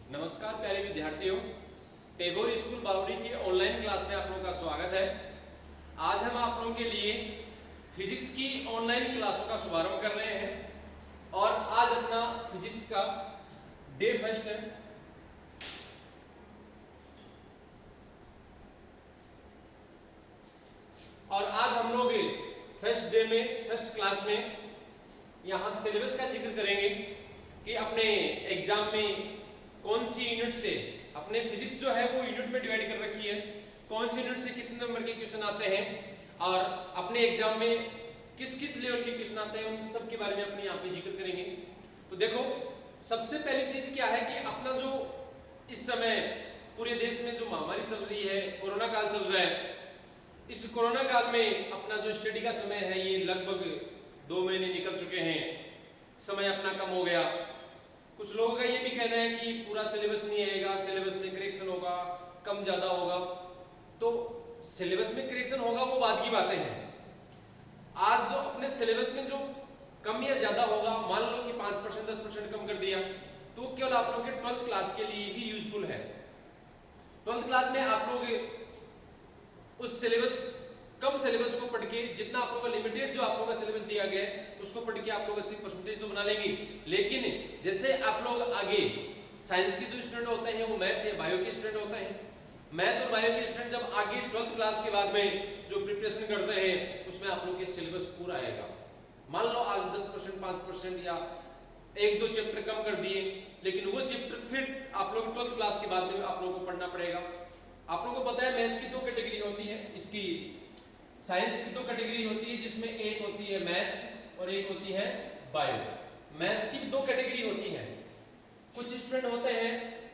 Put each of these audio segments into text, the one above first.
नमस्कार प्यारे विद्यार्थियों, टैगोर स्कूल बावड़ी की ऑनलाइन क्लास में आप लोगों का स्वागत है। आज हम आप लोगों के लिए फिजिक्स की ऑनलाइन क्लासों का शुभारंभ कर रहे हैं और आज अपना फिजिक्स का डे फर्स्ट है। और आज हम लोग फर्स्ट डे में फर्स्ट क्लास में यहाँ सिलेबस का जिक्र करेंगे कि अपने एग्जाम में कौन सी यूनिट से अपने फिजिक्स जो है वो यूनिट में डिवाइड कर रखी है, कौन सी यूनिट से कितने नंबर के क्वेश्चन आते हैं और अपने एग्जाम में किस किस लेवल के क्वेश्चन आते हैं, उन सब के बारे में अपने यहाँ पे जिक्र करेंगे। तो देखो, सबसे पहली चीज क्या है कि अपना जो इस समय पूरे देश में जो महामारी चल रही है, कोरोना काल चल रहा है, इस कोरोना काल में अपना जो स्टडी का समय है ये लगभग 2 महीने निकल चुके हैं, समय अपना कम हो गया। कुछ लोगों का ये भी कहना है कि पूरा सिलेबस नहीं आएगा, सिलेबस में करेक्शन होगा, कम ज्यादा होगा। तो सिलेबस में करेक्शन होगा वो बाद की बातें हैं। आज जो अपने सिलेबस में जो कम या ज्यादा होगा, मान लो कि 5% 10% कम कर दिया, तो वो केवल आप लोगों के 12th क्लास के लिए ही यूजफुल है। 12th क्लास में आप लोग उस सिलेबस कम सिलेबस को पढ़ के, जितना आप लोगों का लिमिटेड जो आप लोगों का सिलेबस दिया गया है उसको पढ़ के आप लोग अच्छी परसेंटेज तो बना लेंगे। लेकिन जैसे आप लोग आगे साइंस के जो स्टूडेंट होते हैं वो मैथ या बायो के स्टूडेंट होते हैं, मैथ और बायो के स्टूडेंट जब आगे 12th क्लास के बाद में जो प्रिपरेशन करते हैं उसमें आप लोग के सिलेबस पूरा आएगा। मान लो आज 10% 5% या 1-2 चैप्टर कम कर दिए, लेकिन वो चैप्टर फिर आप लोग 12th क्लास के बाद में आप लोगों को पढ़ना पड़ेगा। आप लोगों को पता है मैथ की 2 कैटेगरी होती है, इसकी साइंस की 2 कैटेगरी होती है, जिसमें एक होती है मैथ्स और एक होती है बायो। मैथ्स की 2 कैटेगरी होती है। कुछ स्टूडेंट होते हैं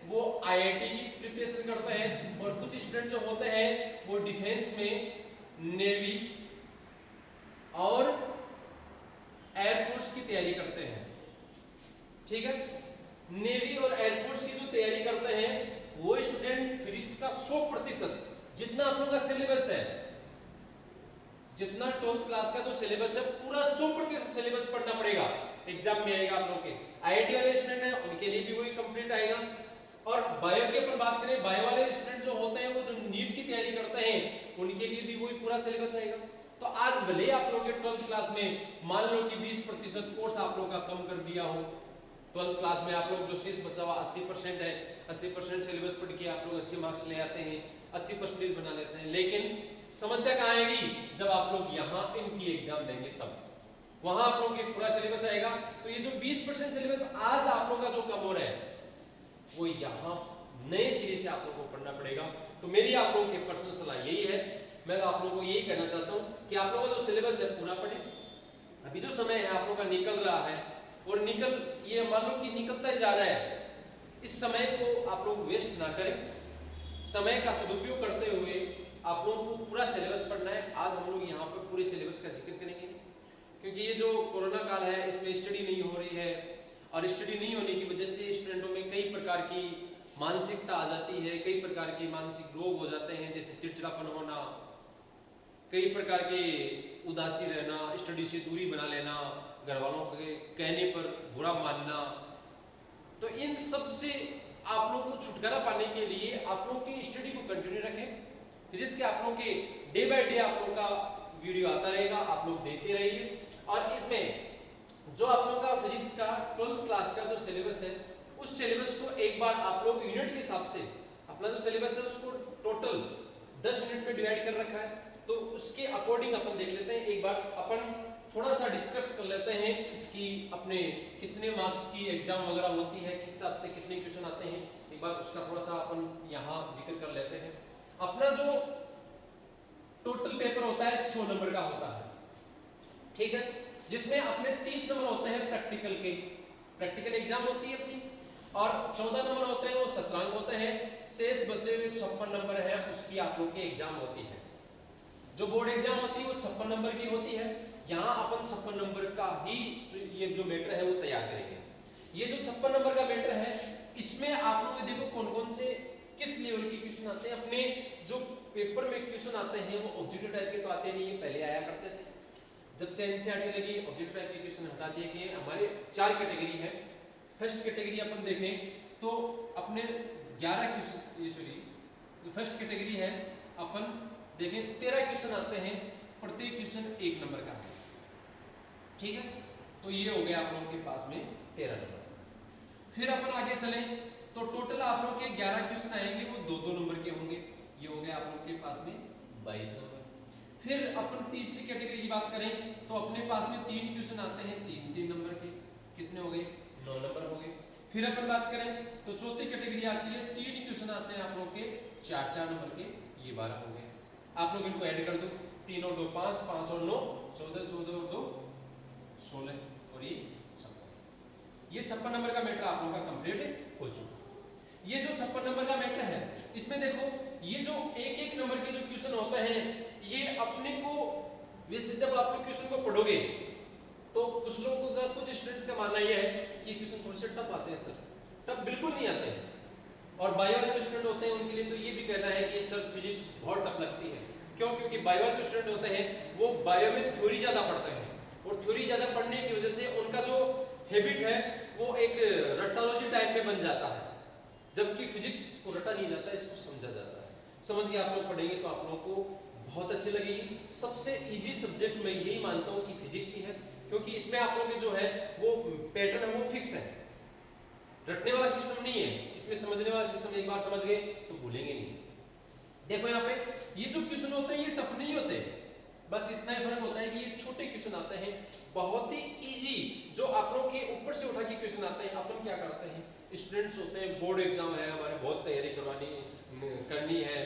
वो आईआईटी की प्रिपरेशन करते हैं और कुछ स्टूडेंट जो होते हैं वो डिफेंस में नेवी और एयरफोर्स की तैयारी करते हैं। ठीक है, नेवी और एयरफोर्स की जो तैयारी करते हैं वो स्टूडेंट फिजिक्स का 100% जितना आप लोगों का सिलेबस है, जितना 12th क्लास का जो सिलेबस है पूरा 100% सिलेबस पढ़ना पड़ेगा। एग्जाम में आएगा आप लोग के आईआईटी वाले स्टूडेंट हैं उनके लिए भी वही कंप्लीट आएगा। और बायो के ऊपर बात करें, बायो वाले स्टूडेंट जो होते हैं वो जो नीट की तैयारी करते हैं उनके लिए भी वही पूरा सिलेबस आएगा। तो आज भले आप लोग के 12th क्लास में मान लो कि 20% कोर्स आप लोग का कम कर दिया हो, 12th क्लास में आप लोग जो शेष बचा हुआ 80% है, 80% सिलेबस पढ़ के आप लोग अच्छे मार्क्स ले आते हैं, अच्छी परसेंटेज बना लेते हैं। लेकिन समस्या कहाँ आएगी? जब आप लोग यहाँ इनकी एग्जाम देंगे तब वहां आप लोगों के पूरा सिलेबस आएगा। तो ये जो 20% सिलेबस आज आप लोगों का जो कम हो रहा है वो यहाँ नए सिरे से आप लोगों को पढ़ना पड़ेगा। तो मेरी आप लोगों की पर्सनल सलाह यही है, मैं आप लोगों को यही कहना चाहता हूँ कि आप लोगों का जो सिलेबस है पूरा पढ़े। अभी जो समय है आप लोगों का निकल रहा है और ये मान लो कि निकलता ही जा रहा है, इस समय को आप लोग वेस्ट ना करें, समय का सदुपयोग करते हुए आप लोगों को पूरा सिलेबस पढ़ना है। आज हम लोग यहाँ पर पूरे सिलेबस का जिक्र करेंगे क्योंकि ये जो कोरोना काल है इसमें स्टडी नहीं हो रही है और स्टडी नहीं होने की वजह से स्टूडेंटों में कई प्रकार की मानसिकता आ जाती है, कई प्रकार के मानसिक रोग हो जाते हैं, जैसे चिड़चिड़ापन होना, कई प्रकार के उदासी रहना, स्टडी से दूरी बना लेना, घर वालों के कहने पर बुरा मानना। तो इन सब से आप लोग को छुटकारा पाने के लिए आप लोग की स्टडी को कंटिन्यू रखें। फिजिक्स के आप लोगों के डे बाय डे आप लोगों का वीडियो आता रहेगा, आप लोग देखते रहिए। और इसमें जो आप लोगों का फिजिक्स का 12th क्लास का जो सिलेबस है उस सिलेबस को एक बार आप लोग यूनिट के हिसाब से, अपना जो सिलेबस है उसको टोटल 10 यूनिट में डिवाइड कर रखा है, तो उसके अकॉर्डिंग अपन देख लेते हैं। एक बार अपन थोड़ा सा डिस्कस कर लेते हैं कि अपने कितने मार्क्स की एग्जाम वगैरह होती है, किस हिसाब से कितने क्वेश्चन आते हैं, एक बार उसका थोड़ा सा अपन यहाँ जिक्र कर लेते हैं। अपना जो टोटल पेपर होता है 100 नंबर का होता है, ठीक है, जिसमें अपने 30 नंबर होते हैं प्रैक्टिकल के, प्रैक्टिकल एग्जाम होती है अपनी, और 14 नंबर होते हैं वो सत्रांक होते हैं, शेष बचे हुए 56 नंबर है उसकी आप लोग की एग्जाम होती है। जो बोर्ड एग्जाम होती है वो 56 नंबर की होती है। यहाँ अपन 56 नंबर का ही ये जो मैटर है वो तैयार करेंगे। ये जो 56 नंबर का मैटर है इसमें आप लोग देखो कौन कौन से किस लेवल के क्वेश्चन आते हैं। अपने जो पेपर में क्वेश्चन आते हैं वो ऑब्जेक्टिव टाइप के तो आते नहीं है, पहले आया करते थे। जब से एनसीईआरटी लगी ऑब्जेक्टिव टाइप के क्वेश्चन हटा दिए गए। हमारे 4 कैटेगरी है। फर्स्ट कैटेगरी अपन देखें तो अपने 11 क्वेश्चन, ये सॉरी जो फर्स्ट कैटेगरी है, अपन देखें 13 क्वेश्चन आते हैं, प्रत्येक क्वेश्चन 1 नंबर का है, ठीक है। तो ये हो गया आप लोगों के पास में 13 नंबर। फिर अपन आगे चले तो टोटल आप लोग के 11 क्वेश्चन आएंगे, वो 2-2 नंबर के होंगे, ये हो गया आप लोग के पास में 22 नंबर। फिर अपन तीसरी कैटेगरी की बात करें तो अपने पास में 3 क्वेश्चन आते हैं 3-3 नंबर के, कितने हो गए? 9 नंबर हो गए। फिर अपन बात करें तो चौथी कैटेगरी आती है, 3 क्वेश्चन आते हैं आप लोग के 4-4 नंबर के, ये 12 हो गए। आप लोग इनको ऐड कर दो, 3 और 2 5, 5 और 9 14, 14 और 2 16 और ये 56। ये 56 नंबर का मैटर आप लोगों का कंप्लीट हो चुका। ये जो 56 नंबर का मैटर है, इसमें देखो ये जो एक नंबर के जो क्वेश्चन होते हैं, ये अपने को वैसे जब आप लोग क्वेश्चन को पढ़ोगे तो कुछ लोगों का, कुछ स्टूडेंट्स का मानना यह है कि क्वेश्चन थोड़े से टफ आते हैं सर, टफ बिल्कुल नहीं आते हैं। और बायो वाले स्टूडेंट होते हैं उनके लिए तो ये भी कहना है कि सर फिजिक्स बहुत टफ लगती है। क्यों? क्योंकि बायो वाले स्टूडेंट होते हैं वो बायो में थ्योरी ज्यादा पढ़ते हैं, और थ्योरी ज्यादा पढ़ने की वजह से उनका जो हैबिट है वो एक रट्टालॉजी टाइप में बन जाता है, जबकि फिजिक्स को रटा नहीं जाता, इसको समझा जाता है। समझ के आप लोग पढ़ेंगे तो आप लोगों को बहुत अच्छी लगेगी। सबसे इजी सब्जेक्ट मैं यही मानता हूँ कि फिजिक्स ही है, क्योंकि इसमें आप लोग के जो है वो पैटर्न है वो फिक्स है, रटने वाला सिस्टम नहीं है, इसमें समझने वाला सिस्टम। एक बार समझ गए तो भूलेंगे नहीं। देखो यहाँ पे ये जो क्वेश्चन होते हैं ये टफ नहीं होते, बस इतना ही फर्क होता है कि ये छोटे क्वेश्चन आते हैं, बहुत ही इजी, जो आप लोग के ऊपर से उठा के क्वेश्चन आते हैं। अपन क्या करते हैं, स्टूडेंट्स होते हैं, बोर्ड एग्जाम है हमारे, बहुत तैयारी करनी है,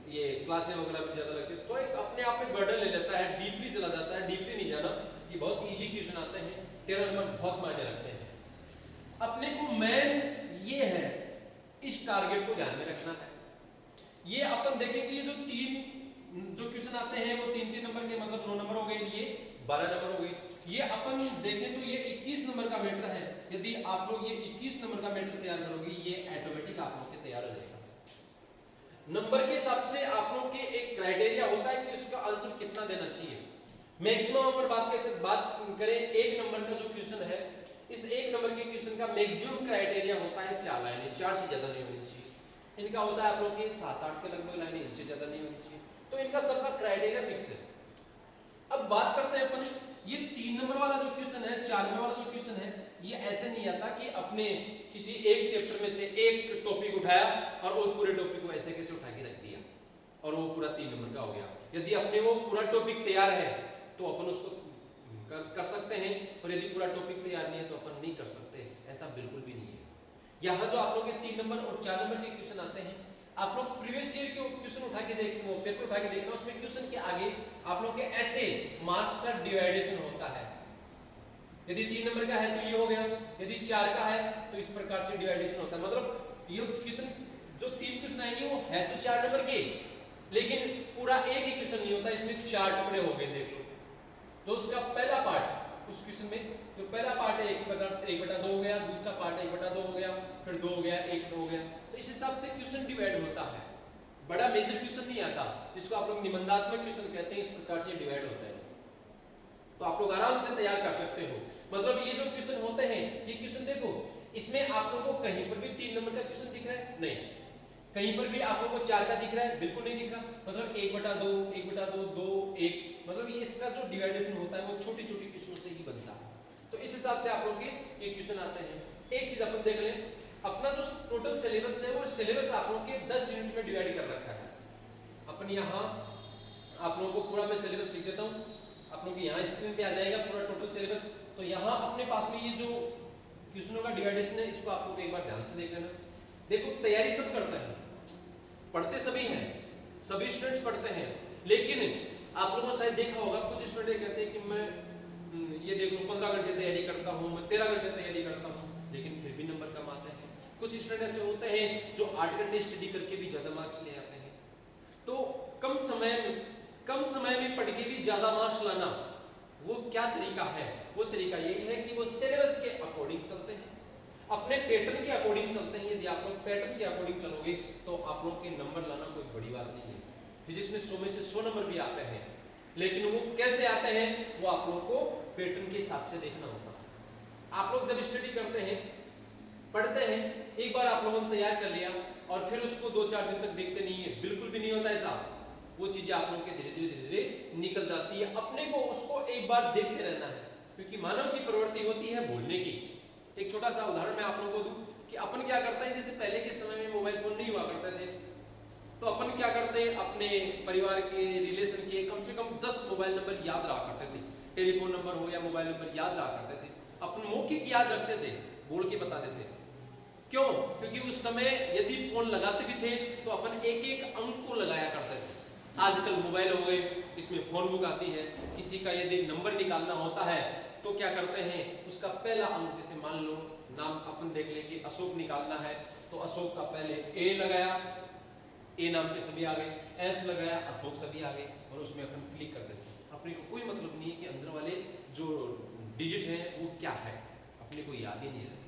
ये क्लासें वगैरह भी ज्यादा लगती है, तो एक अपने आप में बर्डन ले लेता है, डीपली चला जाता है। डीपली नहीं जाना, ये बहुत इजी क्वेश्चन आते हैं, 13 नंबर बहुत मायने रखते हैं। अपने को मेन ये है इस टारगेट को ध्यान में रखना है। ये अपन देखें कि ये जो 3 जो क्वेश्चन आते हैं वो 3-3 नंबर के, मतलब 9 नंबर हो गए, ये 12 नंबर हो गए। ये अपन देखें तो ये 21 नंबर का मैटर है। यदि आप लोग ये 21 नंबर का मैटर तैयार करोगे, ये ऑटोमेटिक आप लोग के तैयार हो जाएगा। नंबर के हिसाब से आप लोग के एक क्राइटेरिया होता है कि उसका आंसर कितना देना चाहिए। मैक्सिमम पर बात करें, 1 नंबर का जो क्वेश्चन है, इस 1 नंबर के क्वेश्चन का मैक्सिमम क्राइटेरिया होता है 4 लाइनें, 4 से ज्यादा नहीं होनी चाहिए। इनका होता है आप लोग के 7-8 के लगभग लाइनें, इनसे ज्यादा नहीं होनी चाहिए। तो इनका सबका क्राइटेरिया फिक्स है। अब बात करते हैं अपन, ये 3 नंबर वाला जो क्वेश्चन है, 4 नंबर वाला जो क्वेश्चन है, ये ऐसे नहीं आता कि अपने किसी एक चैप्टर में से एक टॉपिक उठाया और उस पूरे टॉपिक को ऐसे कैसे उठा के रख दिया और वो पूरा 3 नंबर का हो गया। यदि अपने वो पूरा टॉपिक तैयार है तो अपन उसको कर सकते हैं, और यदि पूरा टॉपिक तैयार नहीं है तो अपन नहीं कर सकते, ऐसा बिल्कुल भी नहीं है। यहाँ जो आप लोग के 3 नंबर और 4 नंबर के क्वेश्चन आते हैं, आप लोग प्रीवियस ईयर के क्वेश्चन उठा के देखो, पेपर उठा के देखना, उसमें क्वेश्चन के आगे आप लोग के ऐसे मार्क्स का डिवाइडेशन होता है। यदि 3 नंबर का है तो ये हो गया, यदि 4 का है तो इस प्रकार से डिवाइडेशन होता है। मतलब ये क्वेश्चन जो 3 क्वेश्चन आएंगे वो है तो 4 नंबर के, लेकिन पूरा एक ही क्वेश्चन नहीं होता, इसमें 4 टुकड़े हो गए। देख लो तो उसका पहला पार्ट, उस क्वेश्चन में जो पहला पार्ट है 1/2 हो गया, दूसरा पार्ट 1/2 हो गया, फिर 2 हो गया, 1 हो गया। तो इस हिसाब से क्वेश्चन डिवाइड होता है। बड़ा मेजर क्वेश्चन नहीं आता, इसको आप लोग निबंधात्मक क्वेश्चन कहते हैं। इस प्रकार से डिवाइड होता है, तो आप लोग आराम से तैयार कर सकते हो। मतलब ये जो क्वेश्चन होते हैं, ये क्वेश्चन देखो, इसमें आप लोगों को कहीं पर भी 3 नंबर का क्वेश्चन दिख रहा है? नहीं। कहीं पर भी आप लोगों को 4 का दिख रहा है? बिल्कुल नहीं दिख रहा। मतलब 1/2, 1/2, 2, 1, मतलब ये इसका जो डिवाइडेशन होता है वो छोटी छोटी क्वेश्चनों से ही बनता है। तो इस हिसाब से आप लोग के ये क्वेश्चन आते हैं। एक चीज अपन देख लें, अपना जो टोटल सिलेबस है वो सिलेबस आप लोग के 10 यूनिट में डिवाइड कर रखा है। अपन यहाँ आप लोगों को पूरा मैं सिलेबस लिख देता हूँ, आप लोग यहाँ स्क्रीन पे आ जाएगा पूरा टोटल सिलेबस। तो यहाँ अपने पास में ये जो क्वेश्चनों का डिवाइडेशन है, इसको आप लोग एक बार ध्यान से देख लेना। देखो तैयारी सब करते हैं, पढ़ते सभी हैं, सभी स्टूडेंट्स पढ़ते हैं, लेकिन आप लोगों ने शायद देखा होगा कुछ स्टूडेंट कहते हैं कि मैं ये देख लो 15 घंटे तैयारी करता हूँ, मैं 13 घंटे तैयारी करता हूँ, लेकिन फिर भी नंबर कम आते हैं। कुछ स्टूडेंट ऐसे होते हैं जो 8 घंटे स्टडी करके भी ज्यादा मार्क्स ले आते हैं। तो कम समय में पढ़ के भी ज्यादा मार्क्स लाना, वो क्या तरीका है? वो तरीका यही है कि वो सिलेबस के अकॉर्डिंग चलते हैं, अपने पैटर्न के अकॉर्डिंग चलते हैं। यदि आप लोग पैटर्न के अकॉर्डिंग चलोगे तो आप लोग के नंबर लाना कोई बड़ी बात नहीं है। फिजिक्स में 100 में से 100 नंबर भी आते हैं, लेकिन वो कैसे आते हैं वो आप लोग को पैटर्न के हिसाब से देखना होता है। आप लोग जब स्टडी करते हैं, पढ़ते हैं, एक बार आप लोगों ने तैयार कर लिया और फिर उसको 2-4 दिन तक देखते नहीं है, बिल्कुल भी नहीं होता ऐसा। वो चीजें आप लोगों के धीरे धीरे निकल जाती है। अपने को उसको एक बार देखते रहना है, क्योंकि मानव की प्रवृत्ति होती है भूलने की। एक छोटा सा उदाहरण मैं आप लोगों को दूं कि अपन क्या करते हैं, जैसे पहले के समय में मोबाइल फोन नहीं हुआ करते थे, तो अपन क्या करते हैं, अपने परिवार के रिलेशन के कम से कम 10 मोबाइल नंबर याद रहा करते थे। टेलीफोन नंबर हो या मोबाइल नंबर याद रहा करते थे, अपन मौखिक याद रखते थे, बोल के बता देते। क्यों? क्योंकि उस समय यदि फोन लगाते भी थे तो अपन एक एक अंक को लगाया करते थे। आजकल मोबाइल हो गए, इसमें फोन बुक आती है, किसी का यदि नंबर निकालना होता है तो क्या करते हैं, उसका पहला अंक, जैसे मान लो नाम अपन देख ले कि अशोक निकालना है, तो अशोक का पहले ए लगाया, ए नाम के सभी आ गए, एस लगाया, अशोक सभी आ गए, और उसमें अपन क्लिक कर देते हैं। अपने को कोई मतलब नहीं है कि अंदर वाले जो डिजिट है वो क्या है, अपने को याद ही नहीं रहते।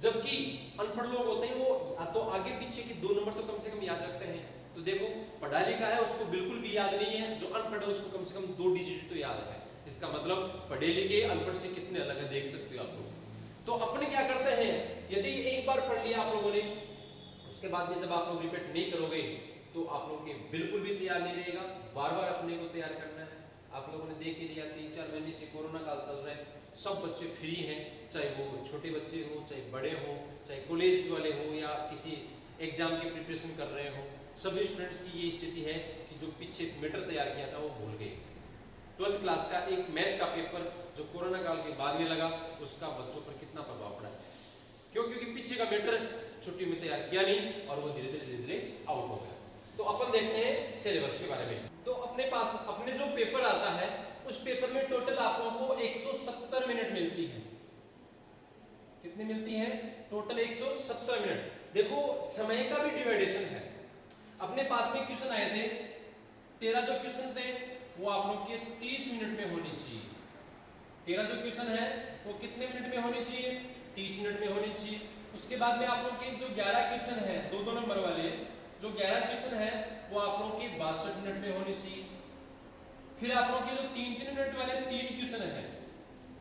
जबकि अनपढ़ लोग होते हैं वो तो आगे पीछे की 2 नंबर तो कम से कम याद रखते हैं। तो देखो, पढ़ा लिखा है उसको बिल्कुल भी याद नहीं है, जो अनपढ़ है उसको कम से कम 2 डिजिट तो याद है। इसका मतलब पढ़े लिखे अनपढ़ से कितने अलग है, देख सकते हो आप लोग। तो अपने क्या करते हैं, यदि एक बार पढ़ लिया आप लोगों ने, उसके बाद में जब आप लोग रिपीट नहीं करोगे तो आप लोग के बिल्कुल भी तैयार नहीं रहेगा, बार बार अपने को तैयार करना है। आप लोगों ने देख ही लिया 3-4 महीने से कोरोना काल चल रहा है, सब बच्चे फ्री हैं, चाहे वो छोटे बच्चे हो, चाहे बड़े हो, चाहे कॉलेज वाले हो या किसी एग्जाम की प्रिपरेशन कर रहे हो, सभी स्टूडेंट्स की ये स्थिति है कि जो पीछे मैटर तैयार किया था वो भूल गए। 12th क्लास का एक मैथ का पेपर जो कोरोना काल के बाद में लगा, उसका बच्चों पर कितना प्रभाव पड़ा है। क्यों? क्योंकि पीछे का मैटर छुट्टी में तैयार किया नहीं और वो धीरे धीरे आउट हो गया। तो अपन देखते हैं सिलेबस के बारे में। तो अपने पास अपने जो पेपर आता है उस पेपर में टोटल आप लोगों को 170 मिनट मिलती है। कितनी मिलती है? Total 170 minute. देखो, समय का भी डिवाइडेशन है। अपने पास में क्वेश्चन आए थे, 13 जो क्वेश्चन थे वो आप लोग के 30 मिनट में होनी चाहिए। 13 जो क्वेश्चन है वो कितने मिनट में होनी चाहिए? 30 मिनट में होनी चाहिए। उसके बाद में आप लोग के जो 11 क्वेश्चन है, 2-2 नंबर वाले जो 11 क्वेश्चन है वो आप लोग के 62 मिनट में होनी चाहिए। फिर आप लोग के जो 3-3 मिनट वाले 3 क्वेश्चन है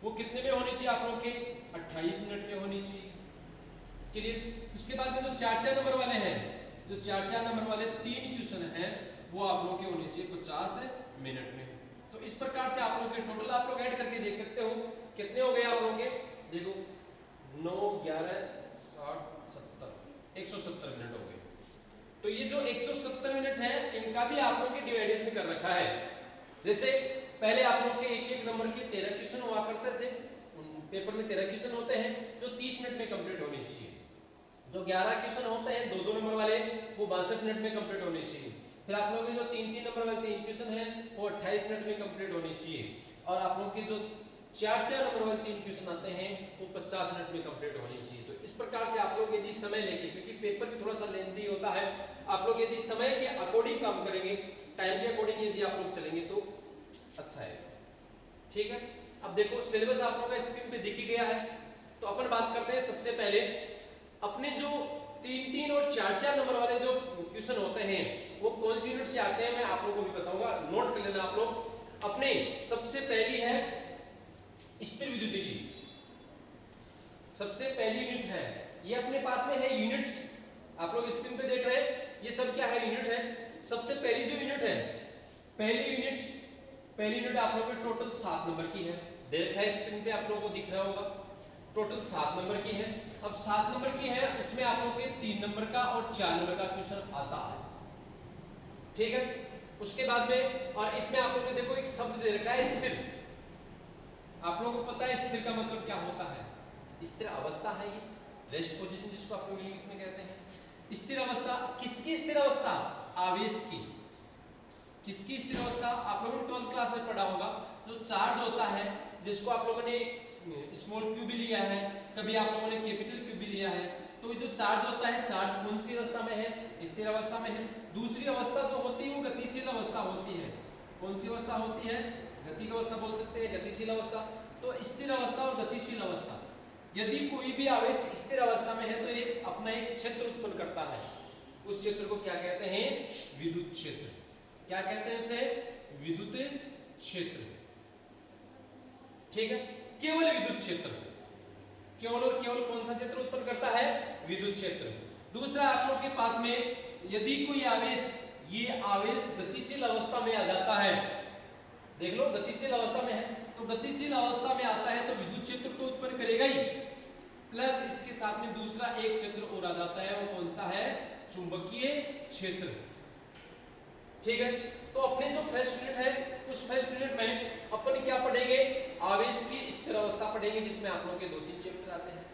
वो कितने में होनी चाहिए? आप लोग के 28 मिनट में होनी चाहिए। क्लियर? उसके बाद में जो 4-4 नंबर वाले हैं, जो 4-4 नंबर वाले 3 क्वेश्चन हैं वो आप लोग के होने चाहिए 50 मिनट में। तो इस प्रकार से आप लोग के टोटल आप लोग ऐड करके देख सकते हो कितने हो गए आप लोग के। देखो 9, 11, 60, 70, 170 मिनट हो गए। तो ये जो 170 मिनट है इनका भी आप लोग के डिवाइडेशन कर रखा है। जैसे पहले आप लोग के एक नंबर के 13 क्वेश्चन हुआ करते थे, पेपर में 13 क्वेश्चन होते हैं जो 30 मिनट में कंप्लीट होने चाहिए। जो 11 क्वेश्चन होते हैं 2-2 नंबर वाले वो 62 मिनट में कंप्लीट होने चाहिए। फिर आप लोगों के जो 3-3 नंबर वाले 3 क्वेश्चन हैं वो 28 मिनट में कंप्लीट होने चाहिए। और आप लोगों के जो 4-4 नंबर वाले 3 क्वेश्चन आते हैं वो 50 मिनट में कंप्लीट होने चाहिए। तो इस प्रकार से आप लोग यदि समय लेके, क्योंकि पेपर भी थोड़ा सा लेंथी होता है, आप लोग यदि समय के अकॉर्डिंग काम करेंगे, टाइम के अकॉर्डिंग यदि आप लोग चलेंगे तो अच्छा है। ठीक है, अब देखो सिलेबस आप लोगों का स्क्रीन पे दिख ही गया है। तो अपन बात करते हैं सबसे पहले अपने जो 3-3 और 4-4 नंबर वाले जो क्वेश्चन होते हैं वो कौन सी यूनिट से आते हैं मैं आप लोगों को भी बताऊंगा, नोट कर लेना आप लोग। अपने सबसे पहली है स्थिर विद्युतिकी, सबसे पहली यूनिट है ये अपने पास में है यूनिट्स। आप लोग स्क्रीन पे देख रहे हैं ये सब क्या है? यूनिट है। सबसे पहली जो यूनिट है, पहली यूनिट आप लोगों के टोटल 7 नंबर की है। देखा है स्क्रीन पे आप लोगों को दिख रहा होगा, टोटल 7 नंबर की है। अब 7 नंबर की है उसमें आप लोगों के 3 नंबर का और 4 नंबर का क्वेश्चन आता है। ठीक है, उसके बाद में और इसमें आप लोगों ने देखो एक शब्द दे रखा है स्थिर। आप लोगों को पता है स्थिर का मतलब क्या होता है? स्थिर अवस्था है ये, रेस्ट पोजीशन जिसको आप लोग इंग्लिश में कहते हैं। स्थिर अवस्था किसकी स्थिर अवस्था? आवेश की। किसकी स्थिर अवस्था? आप लोगों ने 12th क्लास में पढ़ा होगा जो चार्ज होता है, जिसको आप लोगों ने स्मॉल क्यू भी लिया है, कभी आप लोगों ने कैपिटल क्यू भी लिया है। तो जो चार्ज होता है, चार्ज कौन सी अवस्था में है? स्थिर अवस्था में है। दूसरी अवस्था जो होती है वो गतिशील अवस्था होती है। कौन सी अवस्था होती है? गतिक अवस्था बोल सकते हैं, गतिशील अवस्था। तो स्थिर अवस्था और गतिशील अवस्था, यदि कोई भी आवेश स्थिर अवस्था में है तो एक अपना एक क्षेत्र उत्पन्न करता है। उस क्षेत्र को क्या कहते हैं? विद्युत क्षेत्र। क्या कहते हैं उसे? विद्युत क्षेत्र। ठीक है, केवल विद्युत क्षेत्र। केवल और केवल कौन सा क्षेत्र उत्पन्न करता है? विद्युत क्षेत्र। दूसरा आप लोग के पास में यदि कोई आवेश, ये आवेश गतिशील अवस्था में आ जाता है, देख लो गतिशील अवस्था में है, तो गतिशील अवस्था में आता है तो विद्युत क्षेत्र तो उत्पन्न करेगा ही, प्लस इसके साथ में दूसरा एक क्षेत्र और आ जाता है, वो कौन सा है? चुंबकीय क्षेत्र। ठीक है, तो अपने जो फर्स्ट यूनिट है उस फर्स्ट यूनिट में अपन क्या पढ़ेंगे? आवेश की स्थिर अवस्था पढ़ेंगे, जिसमें आप लोग के 2-3 चैप्टर आते हैं।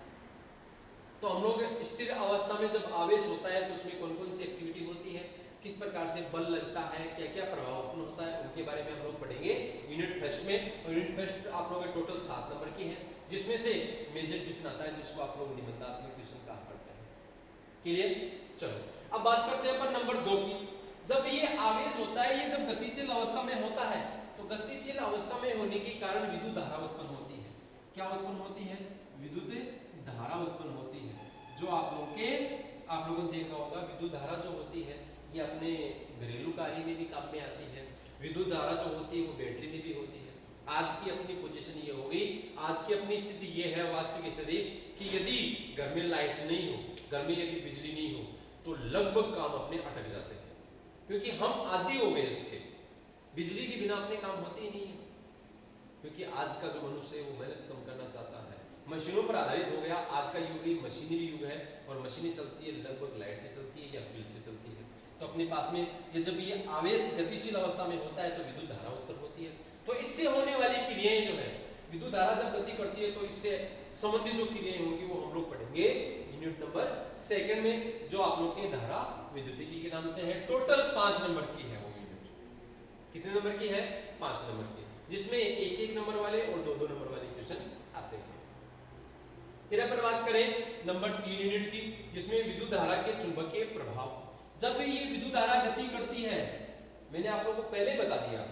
तो हम लोग स्थिर अवस्था में जब आवेश होता है तो उसमें कौन कौन सी एक्टिविटी होती है, किस प्रकार से बल लगता है, क्या क्या प्रभाव उत्पन्न होता है, उनके बारे में हम लोग पढ़ेंगे यूनिट फर्स्ट में। और यूनिट फर्स्ट आप लोग टोटल 7 नंबर की है, जिसमें से मेजर क्वेश्चन आता है जिसको आप लोग निबंधात्मक क्वेश्चन कहा करते हैं। क्लियर? चलो अब बात करते हैं अपन नंबर 2 की। जब ये आवेश होता है, ये जब गतिशील अवस्था में होता है तो गतिशील अवस्था में होने के कारण विद्युत धारा उत्पन्न होती है। क्या उत्पन्न होती है? विद्युत धारा उत्पन्न होती है, जो आप लोगों ने देखा होगा। विद्युत धारा जो होती है ये अपने घरेलू कार्य में भी काम में आती है। विद्युत धारा जो होती है वो बैटरी में भी होती है। आज की अपनी पोजीशन ये होगी, आज की अपनी स्थिति ये है, वास्तविक स्थिति, कि यदि घर में लाइट नहीं हो, घर में यदि बिजली नहीं हो तो लगभग काम अपने अटक जाते हैं, क्योंकि हम आदी हो गए इसके। बिजली के बिना अपने काम होते ही नहीं है, क्योंकि आज का जो मनुष्य है वो मेहनत कम करना चाहता है, मशीनों पर आधारित हो गया। आज का युग ही मशीनरी युग है, और मशीनें चलती है लगभग लाइट से चलती है या फ्यूल से चलती है। तो अपने पास में ये जब ये आवेश गतिशील अवस्था में होता है तो विद्युत धारा उत्पन्न होती है। तो इससे होने वाली क्रियाएं जो है, विद्युत धारा जब गति करती है तो इससे संबंधित जो क्रियाएं होंगी वो हम लोग पढ़ेंगे यूनिट नंबर 2 में, जो आप लोग के धारा विद्युतिकी के नाम से है। टोटल 5 नंबर की है वो यूनिट। कितने नंबर की है? 5 नंबर की, जिसमें 1-1 नंबर वाले और 2-2 नंबर वाले क्वेश्चन आते हैं। फिर अपन बात करें नंबर 3 यूनिट की, जिसमें विद्युत धारा के चुंबकीय प्रभाव। जब ये विद्युत धारा गति करती है, मैंने आप लोगों को पहले बता दिया,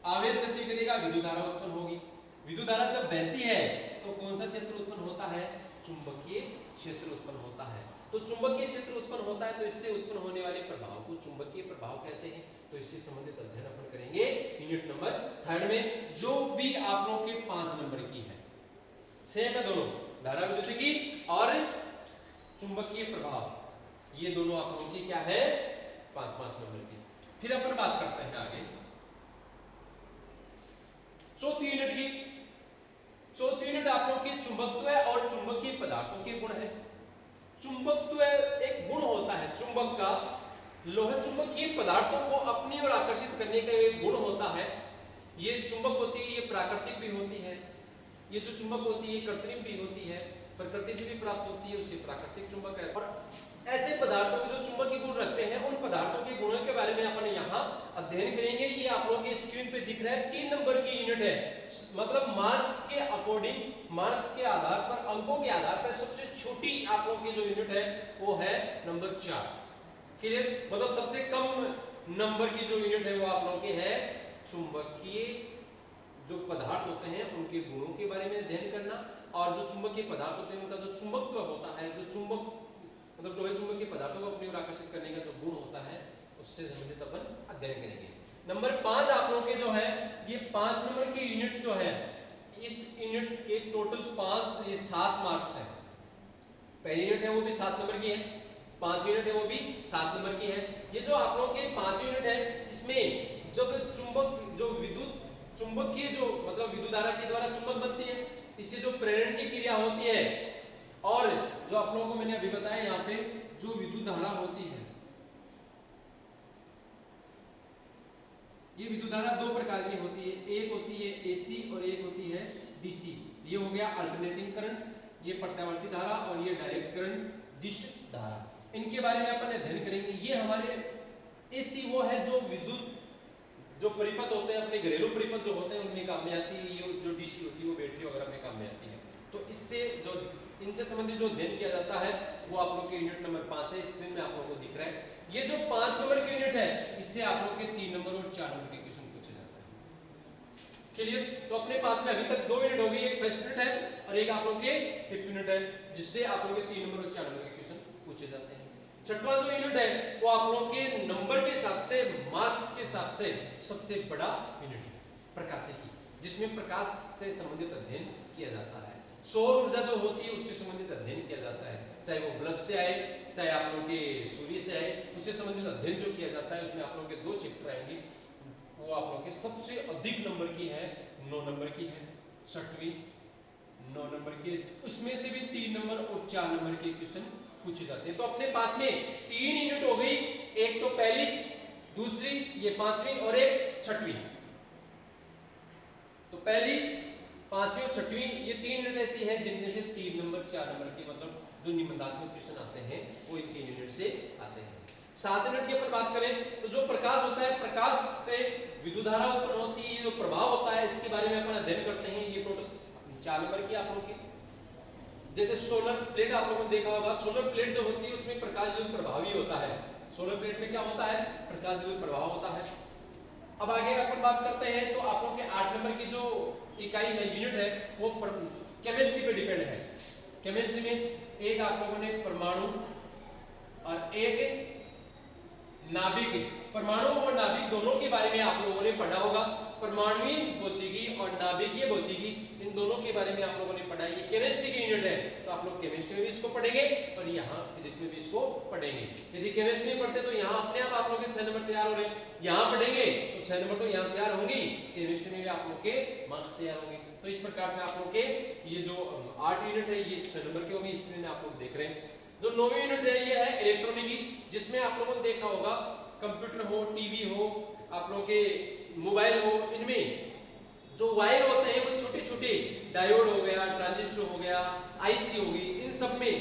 आवेश गति करेगा, विद्युत धारा उत्पन्न होगी। विद्युत धारा जब बहती है तो कौन सा क्षेत्र उत्पन्न होता है? चुंबकीय क्षेत्र उत्पन्न होता है। तो चुंबकीय क्षेत्र उत्पन्न होता है तो इससे उत्पन्न होने वाले प्रभाव को चुंबकीय प्रभाव कहते हैं। तो इससे संबंधित अध्ययन अपन करेंगे यूनिट नंबर 3 में, जो भी आप लोगों के 5 नंबर की है। सेम है दोनों, धारा विद्युतिकी और चुंबकीय प्रभाव, ये दोनों आप लोगों की क्या है? 5-5 नंबर की। फिर अपन बात करते हैं आगे चौथी यूनिट की। चौथी यूनिट आप लोगों के चुंबकत्व और चुंबकीय पदार्थों के गुण है। चुंबकत्व एक गुण होता है चुंबक का, लोह चुंबकीय पदार्थों को अपनी ओर आकर्षित करने का एक गुण होता है। ये चुंबक होती है, ये प्राकृतिक भी होती है। ये जो चुंबक होती है ये कृत्रिम भी होती है, प्रकृति से भी प्राप्त होती है, उसे प्राकृतिक चुंबक है। और ऐसे पदार्थों के जो चुंबकीय गुण रखते हैं, उन पदार्थों के गुणों के बारे में अपन यहाँ अध्ययन करेंगे। ये आप लोगों के स्क्रीन पे दिख रहा है, 3 नंबर की यूनिट है। मतलब मार्क्स के अकॉर्डिंग, मार्क्स के आधार पर, अंकों के आधार पर सबसे छोटी आप लोगों की जो यूनिट है वो है नंबर 4। क्लियर? मतलब सबसे कम नंबर की जो यूनिट है वो आप लोगों की है चुंबकीय जो पदार्थ होते हैं उनके गुणों के बारे में अध्ययन करना, और जो चुंबकीय पदार्थ होते हैं उनका जो चुंबकत्व होता है, जो चुंबक मतलब लोहे चुंबकीय पदार्थों को अपनी ओर आकर्षित करने का जो गुण होता है, उससे संबंधित अपन अध्ययन करेंगे। नंबर 5 आप लोगों के जो है, ये 5 नंबर की यूनिट जो है, इस यूनिट के टोटल 7 मार्क्स है। पहली यूनिट है वो भी 7 नंबर की है, 5 यूनिट है वो भी 7 नंबर की है। ये जो आप लोगों के 5 यूनिट है, इसमें जब चुंबक जो विद्युत चुंबकीय जो मतलब विद्युत धारा के द्वारा चुंबक बनती है, इससे जो प्रेरण की क्रिया होती है, और जो आप लोगों को मैंने अभी बताया यहाँ पे जो विद्युत धारा होती है, ये विद्युत धारा 2 प्रकार की होती है। एक होती है एसी और एक होती है डीसी। ये हो गया अल्टरनेटिंग करंट, ये प्रत्यावर्ती धारा, और ये डायरेक्ट करंट, डिस्ट धारा। इनके बारे में अपन अध्ययन करेंगे। ये हमारे एसी वो है जो विद्युत जो परिपथ होते हैं, अपने घरेलू परिपथ जो होते हैं उनमें काम में आती है। ये जो डीसी होती है वो बैटरी वगैरह में काम में आती है। तो इससे जो इनसे संबंधित जो अध्ययन किया जाता है वो आप लोग के यूनिट नंबर 5 है, स्क्रीन में आप लोगों को दिख रहा है। ये जो 5 नंबर की यूनिट है, इससे आप लोग के 3 नंबर और 4 नंबर के क्वेश्चन पूछे जाते हैं। क्लियर? तो अपने पास में अभी तक 2 यूनिट हो गई, एक फर्स्ट यूनिट है और एक आप लोग के 5th यूनिट है, जिससे आप लोग के 3 नंबर और 4 नंबर के क्वेश्चन पूछे जाते हैं। छठवां जो यूनिट है वो आप लोग के नंबर के हिसाब से, मार्क्स के हिसाब से सबसे बड़ा यूनिट है, प्रकाशिकी, जिसमें प्रकाश से संबंधित अध्ययन किया जाता है। सौर ऊर्जा जो होती है उससे संबंधित अध्ययन किया जाता है, चाहे वो बल्ब से आए, चाहे आप लोगों के सूर्य से आए, उससे संबंधित अध्ययन जो किया जाता है उसमें आप लोगों के 2 चैप्टर आएंगे। वो आप लोगों के सबसे अधिक नंबर की है, 9 नंबर की है, 6वीं 9 नंबर की, उसमें से भी 3 नंबर और 4 नंबर के क्वेश्चन पूछे जाते हैं। तो अपने पास में 3 यूनिट हो गई, एक तो पहली, दूसरी, ये 5वीं और एक 6वीं। तो पहली, 5वीं और 6वीं ये 3 यूनिट ऐसी हैं जिनमें से 3 नंबर 4 नंबर के मतलब जो निबंधात्मक क्वेश्चन आते हैं वो इन 3 यूनिट से आते हैं। 7 यूनिट की अपन बात करें तो जो प्रकाश होता है, प्रकाश से विद्युत धारा उत्पन्न होती है, जो प्रभाव होता है इसके बारे में अपन अध्ययन करते हैं। ये टोटल 4 नंबर की आप लोगों की। जैसे सोलर प्लेट आप लोगों ने देखा होगा, सोलर प्लेट जो होती है उसमें प्रकाश जो प्रभावी होता है, सोलर प्लेट में क्या होता है, प्रकाश जो प्रभाव होता है। अब आगे अपन बात करते हैं तो आप लोगों के 8 नंबर की जो इकाई है, यूनिट है, वो केमिस्ट्री पे डिपेंड है। केमिस्ट्री में एक आप लोगों ने परमाणु और एक नाभिक, परमाणु और नाभिक दोनों के बारे में आप लोगों ने पढ़ा होगा। परमाणुवीय भौतिकी और नाभिकीय भौतिकी इन दोनों के बारे में आप लोगों ने पढ़ा है। ये केमिस्ट्री की यूनिट है तो आप लोग केमिस्ट्री में भी इसको पढ़ेंगे और यहाँ फिजिक्स में भी इसको पढ़ेंगे। यदि केमिस्ट्री में पढ़ते तो यहाँ अपने आप लोग के 6 नंबर तैयार हो रहे हैं, यहाँ पढ़ेंगे तो 6 नंबर तो यहाँ तैयार होंगी, केमिस्ट्री में भी आप लोग के मार्क्स तैयार होंगे। तो इस प्रकार से आप लोग के ये जो 8 यूनिट है ये 6 नंबर के होगी, इसमें आप लोग देख रहे हैं। जो 9वीं यूनिट है ये है इलेक्ट्रॉनिकी, जिसमें आप लोगों ने देखा होगा कंप्यूटर हो, टीवी हो, आप लोगों के मोबाइल हो, इनमें जो वायर होते हैं वो छोटे छोटे डायोड हो गया, ट्रांजिस्टर हो गया, आईसी होगी, इन सब में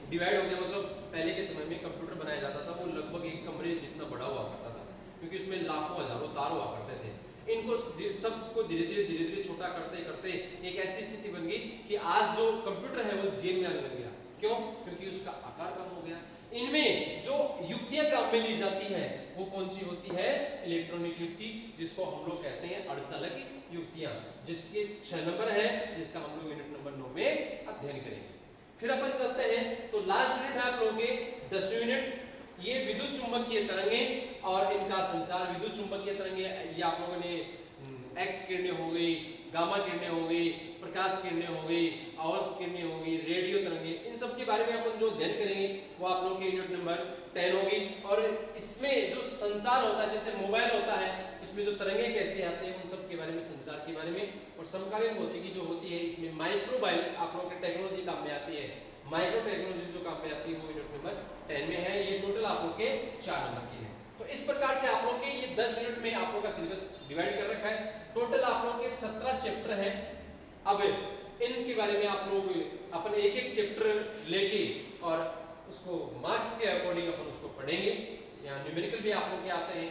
डिवाइड हो गया। मतलब पहले के समय में कंप्यूटर बनाया जाता था वो लगभग एक कमरे जितना बड़ा हुआ करता था, क्योंकि उसमें लाखों हजारों तार हुआ करते थे। इनको सबको धीरे धीरे छोटा करते करते एक ऐसी स्थिति बन गई कि आज जो कंप्यूटर है वो जेब में आने लग गया। क्यों? क्योंकि उसका आकार कम हो गया। इनमें जो युक्तियां काम में ली जाती है वो कौन सी होती है? इलेक्ट्रॉनिक युक्ति, जिसको हम लोग कहते हैं अर्धचालक युक्तियां, जिसके 6 नंबर है, जिसका हम लोग यूनिट नंबर 9 में अध्ययन करेंगे। फिर अपन चलते हैं तो लास्ट यूनिट है आप लोगों के 10वीं यूनिट। ये विद्युत चुंबकीय तरंगें और इनका संचार। विद्युत चुंबकीय तरंगें ये आप लोगों ने एक्स किरणें हो गई, गामा किरणें हो गई, प्रकाश किरणें हो गई, और किरणें हो गई, रेडियो तरंगें, इन सब के बारे में अपन जो अध्ययन करेंगे वो आप लोगों के यूनिट नंबर 10 होगी। और इसमें जो संचार होता है, जैसे मोबाइल होता है, इसमें जो तरंगें कैसे आते हैं उन सब के बारे में, संचार के बारे में। और समकालीन भौतिकी जो होती है इसमें माइक्रोबाइल आप लोगों के टेक्नोलॉजी काम में आती है, माइक्रो टेक्नोलॉजी जो काम में आती है वो यूनिट नंबर 10 में है। ये टोटल आप लोग के 4 नंबर की है। तो इस प्रकार से आप लोग के ये 10 यूनिट में आप लोग का सिलेबस डिवाइड कर रखा है। टोटल आप लोग के 17 चैप्टर हैं। अब इनके बारे में आप लोग अपन एक एक चैप्टर लेके और उसको मार्क्स के अकॉर्डिंग अपन उसको पढ़ेंगे। यहाँ न्यूमेरिकल भी आप लोग के आते हैं।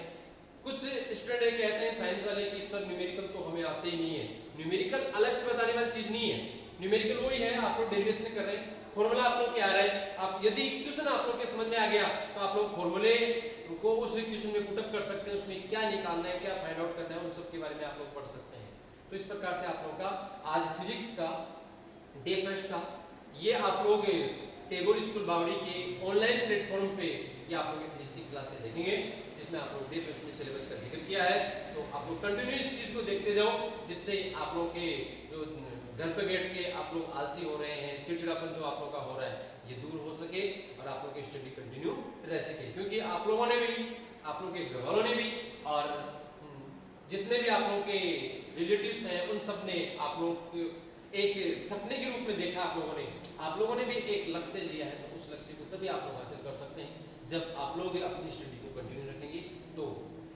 कुछ स्टूडेंट कहते हैं साइंस वाले कि सर न्यूमेरिकल तो हमें आते ही नहीं है। न्यूमेरिकल अलग से बताने वाली चीज नहीं है, न्यूमेरिकल वही है, आप लोग डेरिवेशन कर रहे हैं, फॉर्मूला आप लोग के आ रहा है। आप यदि क्वेश्चन आप लोग के समझ में आ गया तो आप लोग फॉर्मूले को उस क्वेश्चन में पुट अप कर सकते हैं, उसमें क्या निकालना है, क्या फाइंड आउट करना है, उन सब के बारे में आप लोग पढ़ सकते हैं। तो इस प्रकार से आप लोगों का आज फिजिक्स का डे फर्स्ट था। ये आप लोग टैगोर स्कूल बावड़ी के ऑनलाइन प्लेटफॉर्म पे ये आप लोग फिजिक्स की क्लासेस देखेंगे, जिसमें आप लोग डे फर्स्ट में सिलेबस का जिक्र किया है। तो आप लोग कंटिन्यू इस चीज को देखते जाओ, जिससे आप लोग के जो घर पे बैठ के आप लोग आलसी हो रहे हैं, चिड़चिड़ापन जो आप लोग का हो रहा है ये दूर हो सके और आप लोग की स्टडी कंटिन्यू रह सके। क्योंकि आप लोगों ने भी, आप लोग के घर वालों ने भी और जितने भी आप लोग के रिलेटिव्स हैं उन सब ने आप लोग एक सपने के रूप में देखा। आप लोगों ने भी एक लक्ष्य लिया है, तो उस लक्ष्य को तभी आप लोग हासिल कर सकते हैं जब आप लोग अपनी स्टडी को कंटिन्यू रखेंगे। तो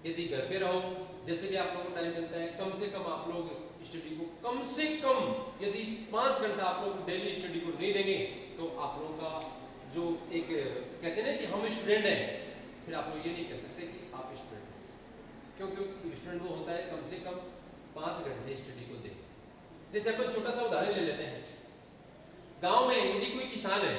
यदि घर पे रहो, जैसे भी आप लोगों को टाइम मिलता है, कम से कम आप लोग स्टडी को कम से कम यदि 5 घंटा आप लोग डेली स्टडी को नहीं देंगे तो आप लोगों का जो एक कहते हैं ना कि हम स्टूडेंट हैं, फिर आप लोग ये नहीं कह सकते कि आप स्टूडेंट हैं। क्योंकि स्टूडेंट वो होता है कम से कम 5 घंटे स्टडी को दे। जैसे अपन छोटा सा उदाहरण ले लेते हैं, गांव में यदि कोई किसान है,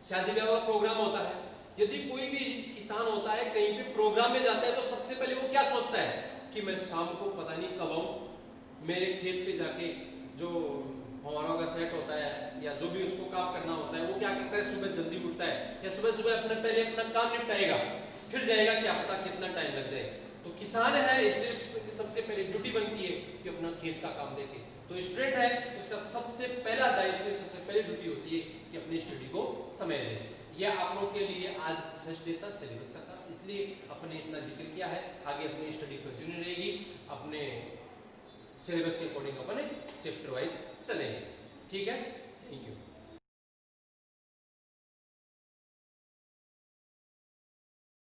शादी ब्याह का प्रोग्राम होता है, यदि कोई भी किसान होता है कहीं पे प्रोग्राम में जाता है तो सबसे पहले वो क्या सोचता है कि मैं शाम को पता नहीं कब आऊं, मेरे खेत पे जाके जो फव्वारों का सेट होता है या जो भी उसको काम करना होता है वो क्या करता है, सुबह जल्दी उठता है या सुबह सुबह अपने पहले अपना काम निपटाएगा, फिर जाएगा, क्या पता कितना टाइम लग जाए। तो किसान है इसलिए उसकी सबसे पहले ड्यूटी बनती है कि अपना खेत का काम देखे। तो स्टूडेंट है उसका सबसे पहला दायित्व, सबसे पहली ड्यूटी होती है कि अपनी स्टडी को समय दे। यह आप लोग के लिए आज फर्स्ट डे था सिलेबस का था, इसलिए अपने इतना जिक्र किया है। आगे अपनी स्टडी कंटिन्यू रहेगी, अपने सिलेबस के अकॉर्डिंग अपने चैप्टर वाइज चलेंगे। ठीक है, थैंक यू।